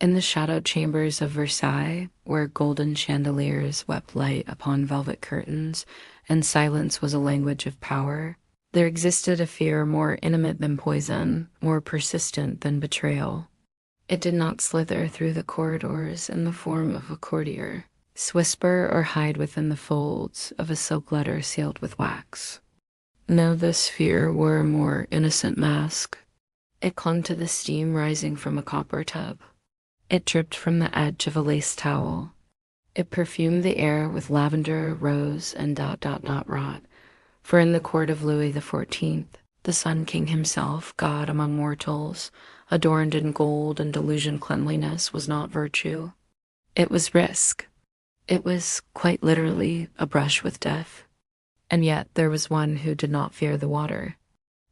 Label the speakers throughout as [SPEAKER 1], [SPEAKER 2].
[SPEAKER 1] In the shadowed chambers of Versailles, where golden chandeliers wept light upon velvet curtains, and silence was a language of power, there existed a fear more intimate than poison, more persistent than betrayal. It did not slither through the corridors in the form of a courtier, whisper or hide within the folds of a silk letter sealed with wax. No, this fear wore a more innocent mask. It clung to the steam rising from a copper tub. It dripped from the edge of a lace towel. It perfumed the air with lavender, rose, and rot. For in the court of Louis XIV, the Sun King himself, God among mortals, adorned in gold and delusion cleanliness was not virtue. It was risk. It was, quite literally, a brush with death. And yet there was one who did not fear the water.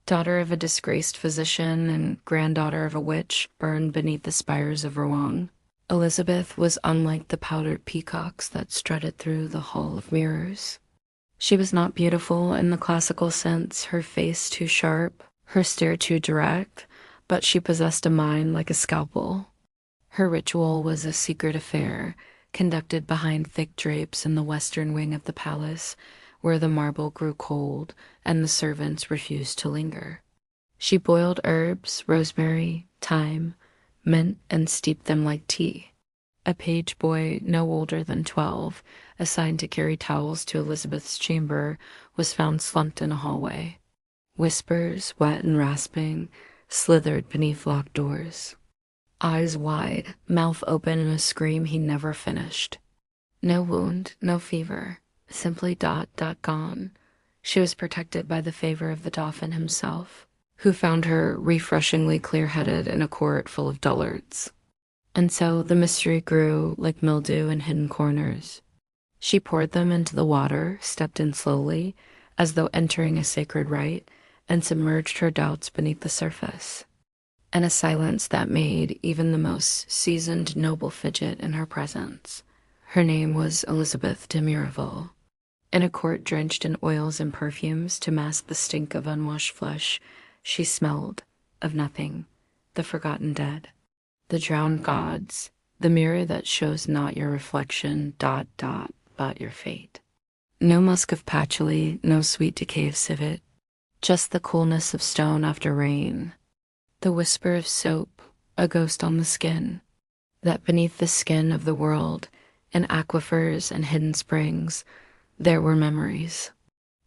[SPEAKER 1] Daughter of a disgraced physician and granddaughter of a witch burned beneath the spires of Rouen, Elizabeth was unlike the powdered peacocks that strutted through the hall of mirrors. She was not beautiful in the classical sense, her face too sharp, her stare too direct, but she possessed a mind like a scalpel. Her ritual was a secret affair, conducted behind thick drapes in the western wing of the palace, where the marble grew cold and the servants refused to linger. She boiled herbs, rosemary, thyme, mint, and steeped them like tea. A page boy no older than 12, assigned to carry towels to Elizabeth's chamber, was found slumped in a hallway. Whispers, wet and rasping, slithered beneath locked doors. Eyes wide, mouth open in a scream he never finished. No wound, no fever. Simply gone. She was protected by the favor of the Dauphin himself, who found her refreshingly clear-headed in a court full of dullards. And so the mystery grew like mildew in hidden corners. She poured them into the water, stepped in slowly, as though entering a sacred rite, and submerged her doubts beneath the surface. And a silence that made even the most seasoned noble fidget in her presence. Her name was Élisabeth de Mirevault. In a court drenched in oils and perfumes to mask the stink of unwashed flesh, she smelled of nothing, the forgotten dead, the drowned gods, the mirror that shows not your reflection, but your fate. No musk of patchouli, no sweet decay of civet, just the coolness of stone after rain, the whisper of soap, a ghost on the skin, that beneath the skin of the world, in aquifers and hidden springs, there were memories.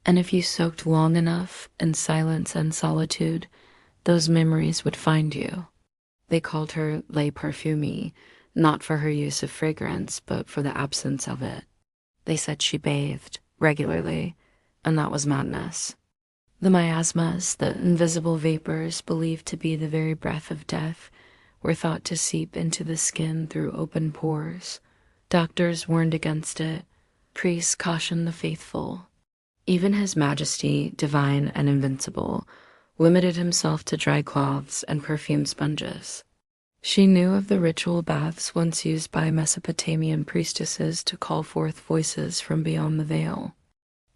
[SPEAKER 1] And if you soaked long enough in silence and solitude, those memories would find you. They called her Les Parfumées, not for her use of fragrance, but for the absence of it. They said she bathed regularly, and that was madness. The miasmas, the invisible vapors believed to be the very breath of death, were thought to seep into the skin through open pores. Doctors warned against it. Priests cautioned the faithful. Even His Majesty, divine and invincible, limited himself to dry cloths and perfumed sponges. She knew of the ritual baths once used by Mesopotamian priestesses to call forth voices from beyond the veil.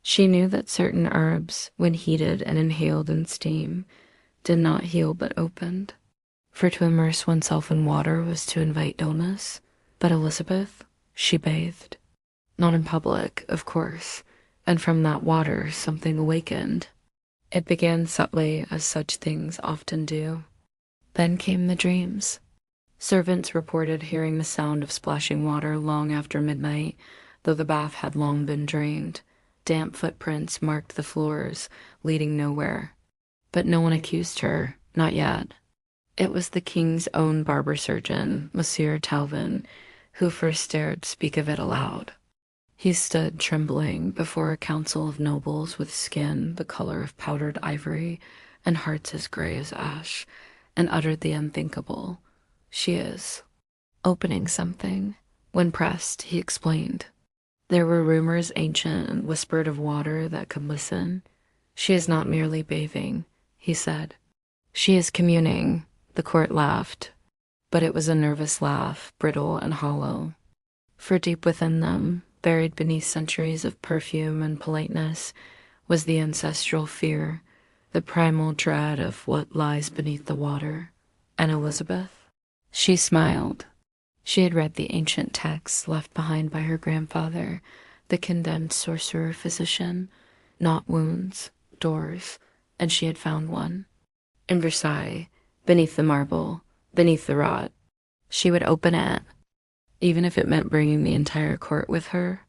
[SPEAKER 1] She knew that certain herbs, when heated and inhaled in steam, did not heal but opened. For to immerse oneself in water was to invite illness. But Elizabeth, she bathed. Not in public, of course, and from that water something awakened. It began subtly, as such things often do. Then came the dreams. Servants reported hearing the sound of splashing water long after midnight, though the bath had long been drained. Damp footprints marked the floors, leading nowhere. But no one accused her, not yet. It was the king's own barber surgeon, Monsieur Talvin, who first dared speak of it aloud. He stood trembling before a council of nobles with skin the color of powdered ivory and hearts as gray as ash, and uttered the unthinkable. She is opening something. When pressed, he explained. There were rumors ancient and whispered of water that could listen. She is not merely bathing, he said. She is communing. The court laughed, but it was a nervous laugh, brittle and hollow. For deep within them, buried beneath centuries of perfume and politeness, was the ancestral fear, the primal dread of what lies beneath the water. And Elizabeth? She smiled. She had read the ancient texts left behind by her grandfather, the condemned sorcerer-physician, not wounds, doors, and she had found one. In Versailles, beneath the marble, beneath the wrought. She would open it, even if it meant bringing the entire court with her.